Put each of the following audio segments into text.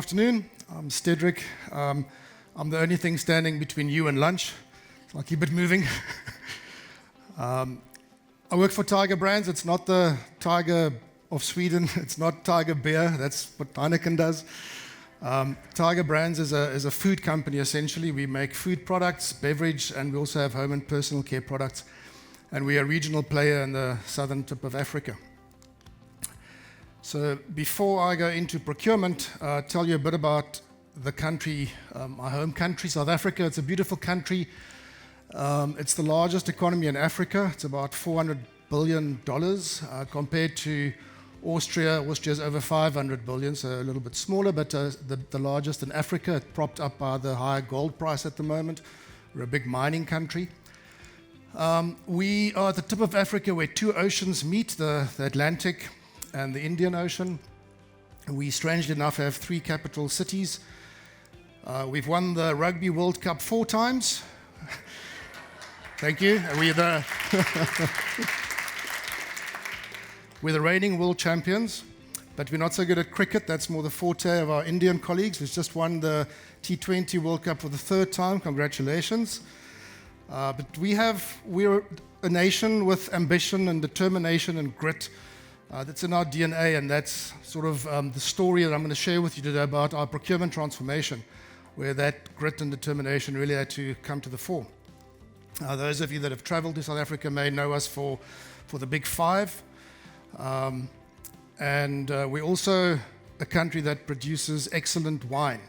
afternoon. I'm Stedrick. I'm the only thing standing between you and lunch, so I'll keep it moving. I work for Tiger Brands. It's not the Tiger of Sweden. It's not Tiger Beer. That's what Heineken does. Tiger Brands is a food company, essentially. We make food products, beverage, and we also have home and personal care products. And we are a regional player in the southern tip of Africa. So before I go into procurement, I'll tell you a bit about the country, my home country, South Africa. It's a beautiful country. It's the largest economy in Africa. It's about $400 billion compared to Austria. Austria is over 500 billion, so a little bit smaller, but the largest in Africa, propped up by the high gold price at the moment. We're a big mining country. We are at the tip of Africa where two oceans meet, the Atlantic and the Indian Ocean. We, strangely enough, have three capital cities. We've won the Rugby World Cup 4 times. Thank you. We're the reigning world champions, but we're not so good at cricket. That's more the forte of our Indian colleagues. We've just won the T20 World Cup for the 3rd time. Congratulations. But we're a nation with ambition and determination and grit. That's in our DNA, and that's sort of the story that I'm going to share with you today about our procurement transformation, where that grit and determination really had to come to the fore. Those of you that have traveled to South Africa may know us for the Big Five, and we're also a country that produces excellent wine.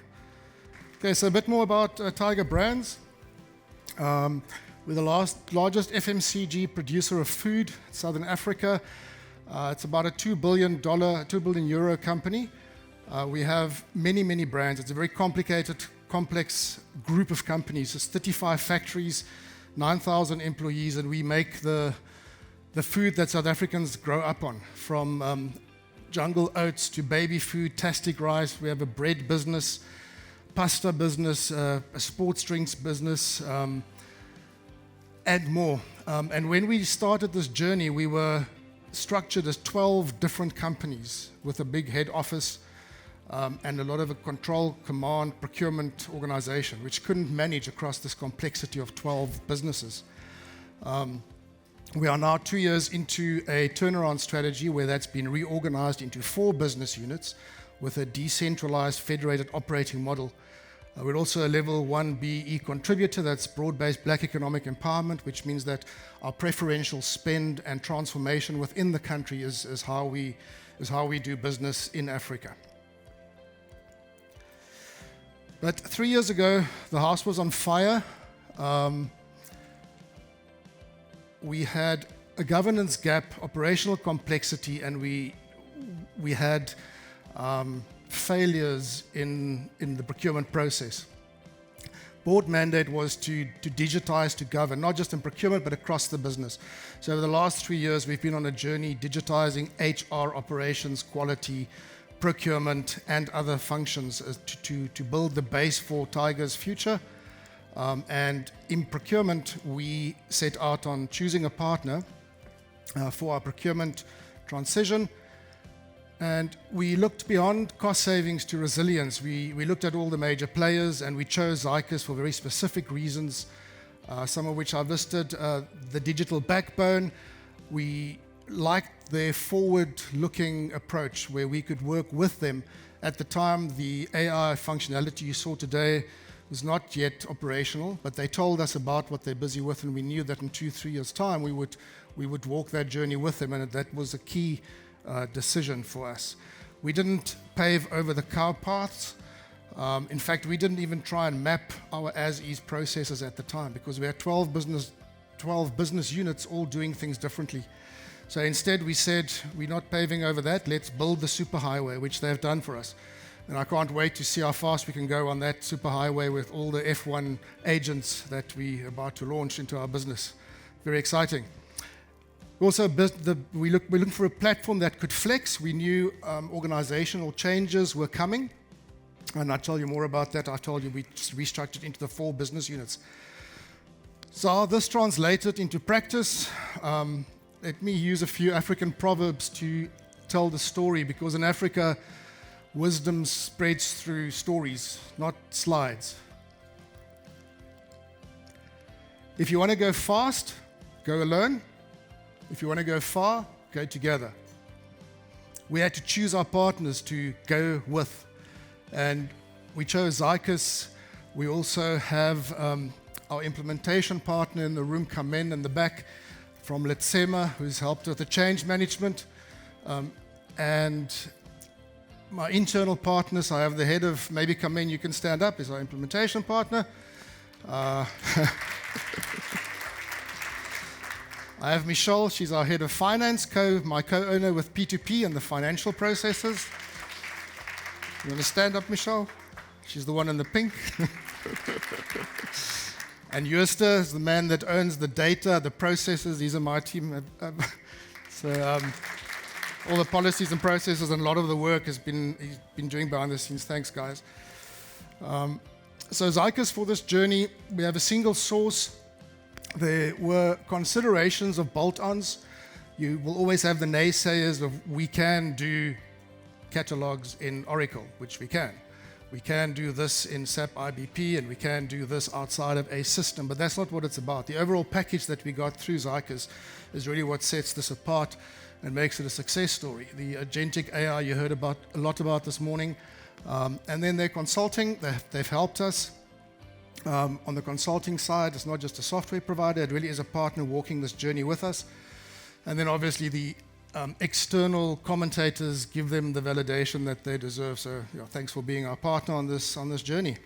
Okay, so a bit more about Tiger Brands. We're the largest FMCG producer of food in Southern Africa. It's about a €2 billion euro company. We have many brands. It's a very complicated, complex group of companies. It's 35 factories, 9,000 employees, and we make the food that South Africans grow up on, from jungle oats to baby food, tastic rice. We have a bread business, pasta business, a sports drinks business, and more. And when we started this journey, we were structured as 12 different companies with a big head office and a lot of a control, command, procurement organization, which couldn't manage across this complexity of 12 businesses. We are now 2 years into a turnaround strategy where that's been reorganized into 4 business units with a decentralized federated operating model. We're also a level 1 BE contributor. That's broad-based black economic empowerment, which means that our preferential spend and transformation within the country is how we do business in Africa. But 3 years ago, the house was on fire. We had a governance gap, operational complexity, and we had failures in the procurement process. Board mandate was to digitize, to govern, not just in procurement, but across the business. So over the last 3 years, we've been on a journey digitizing HR, operations, quality, procurement, and other functions to build the base for Tiger's future. And in procurement, we set out on choosing a partner for our procurement transition. And we looked beyond cost savings to resilience. We looked at all the major players, and we chose Zycus for very specific reasons, some of which I've listed. The digital backbone, we liked their forward-looking approach where we could work with them. At the time, the AI functionality you saw today was not yet operational, but they told us about what they're busy with, and we knew that in 2-3 years' time we would walk that journey with them, and that was a key decision for us. We didn't pave over the cow paths. In fact, we didn't even try and map our as-is processes at the time because we had 12 business units all doing things differently. So instead we said, we're not paving over that, let's build the superhighway, which they've done for us. And I can't wait to see how fast we can go on that superhighway with all the F1 agents that we're about to launch into our business. Very exciting. Also, we're looking for a platform that could flex. We knew organizational changes were coming, and I'll tell you more about that. I told you we restructured into the 4 business units. So how this translated into practice, let me use a few African proverbs to tell the story, because in Africa, wisdom spreads through stories, not slides. If you want to go fast, go alone. If you want to go far, go together. We had to choose our partners to go with, and we chose Zycus. We also have our implementation partner in the room, Kamen in the back, from Letsema, who's helped with the change management. And my internal partners, I have the head of, maybe Kamen, you can stand up, is our implementation partner. I have Michelle, she's our head of finance, my co-owner with P2P and the financial processes. You want to stand up, Michelle? She's the one in the pink. And Jooste is the man that owns the data, the processes. These are my team. All the policies and processes and a lot of the work he's been doing behind the scenes. Thanks, guys. So Zycus, for this journey, we have a single source. There were considerations of bolt-ons. You will always have the naysayers of we can do catalogs in Oracle, which we can. We can do this in SAP IBP, and we can do this outside of a system, but that's not what it's about. The overall package that we got through Zycus is really what sets this apart and makes it a success story. The Agentic AI you heard a lot about this morning, and then their consulting, they've helped us. On the consulting side, it's not just a software provider, it really is a partner walking this journey with us. And then obviously the external commentators give them the validation that they deserve. So thanks for being our partner on this journey.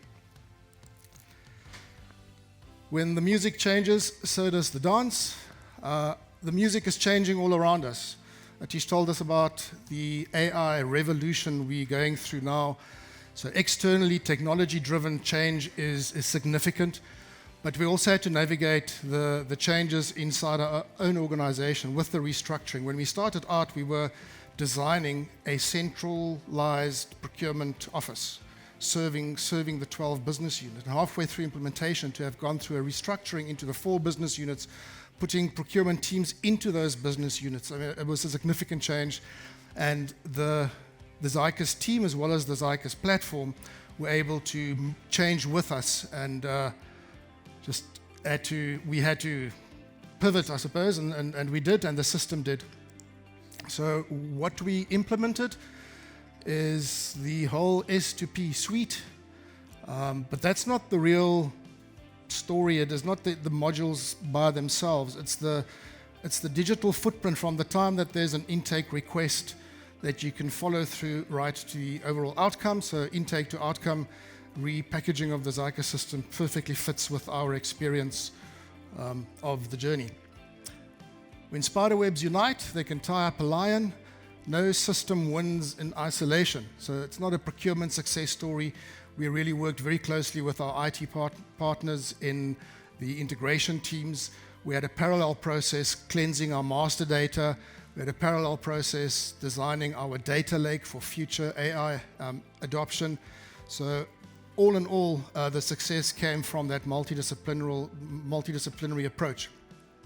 When the music changes, so does the dance. The music is changing all around us. Atish told us about the AI revolution we're going through now. So externally, technology-driven change is significant, but we also had to navigate the changes inside our own organization with the restructuring. When we started out, we were designing a centralized procurement office, serving the 12 business units. And halfway through implementation, to have gone through a restructuring into the 4 business units, putting procurement teams into those business units. I mean, it was a significant change, and the Zycus team, as well as the Zycus platform, were able to change with us, and we had to pivot, I suppose, and we did, and the system did. So what we implemented is the whole S2P suite, but that's not the real story. It is not the modules by themselves. It's the digital footprint from the time that there's an intake request that you can follow through right to the overall outcome. So intake to outcome, repackaging of the Zycus system perfectly fits with our experience of the journey. When spiderwebs unite, they can tie up a lion. No system wins in isolation. So it's not a procurement success story. We really worked very closely with our IT partners in the integration teams. We had a parallel process cleansing our master data. We had a parallel process designing our data lake for future AI adoption. So all in all, the success came from that multidisciplinary approach.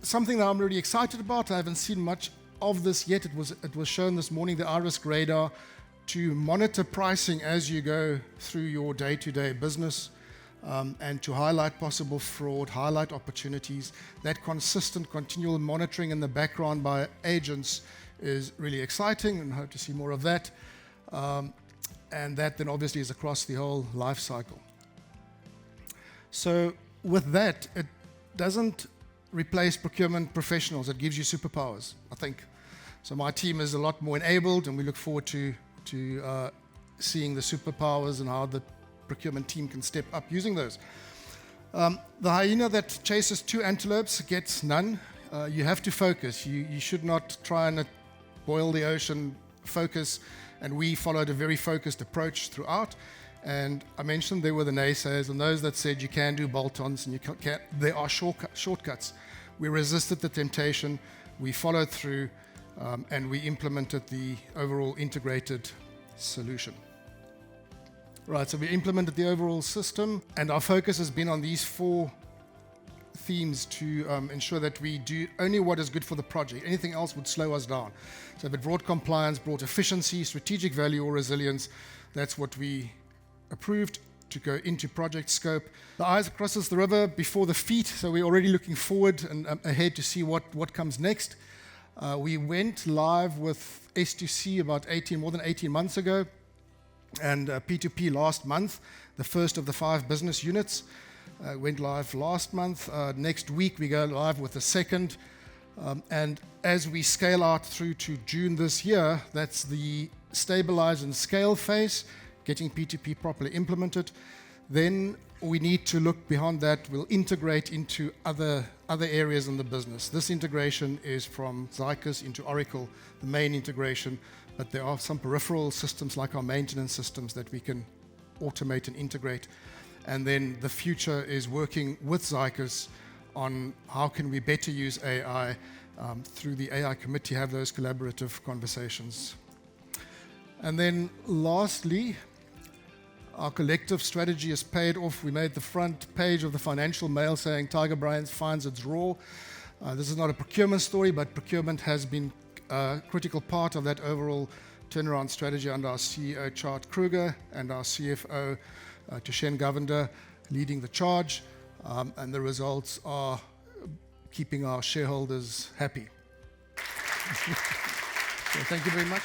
Something that I'm really excited about, I haven't seen much of this yet. It was shown this morning, the iRisk radar, to monitor pricing as you go through your day-to-day business, and to highlight possible fraud, highlight opportunities. That consistent, continual monitoring in the background by agents is really exciting, and hope to see more of that. And that then obviously is across the whole life cycle. So with that, it doesn't replace procurement professionals. It gives you superpowers, I think. So my team is a lot more enabled, and we look forward to seeing the superpowers and how the procurement team can step up using those. The hyena that chases 2 antelopes gets none. You have to focus. You should not try and boil the ocean. Focus, and we followed a very focused approach throughout. And I mentioned there were the naysayers and those that said you can do bolt-ons and you can't. There are shortcuts. We resisted the temptation. We followed through, and we implemented the overall integrated solution. Right, so we implemented the overall system, and our focus has been on these 4 themes to ensure that we do only what is good for the project. Anything else would slow us down. So if it brought compliance, brought efficiency, strategic value, or resilience, That's what we approved to go into project scope. The eyes crosses the river before the feet, so we're already looking forward and ahead to see what comes next. We went live with S2C about more than 18 months ago, and P2P last month, the first of the 5 business units. Went live last month. Next week we go live with the second. And as we scale out through to June this year, that's the stabilize and scale phase, getting P2P properly implemented. Then we need to look beyond that. We'll integrate into other areas in the business. This integration is from Zycus into Oracle, the main integration, but there are some peripheral systems like our maintenance systems that we can automate and integrate. And then the future is working with Zycus on how can we better use AI through the AI committee, have those collaborative conversations. And then lastly, our collective strategy is paid off. We made the front page of the Financial Mail saying Tiger Brands finds its raw. This is not a procurement story, but procurement has been a critical part of that overall turnaround strategy under our CEO, Chart Kruger, and our CFO, Tushen Govender, leading the charge. And the results are keeping our shareholders happy. So thank you very much.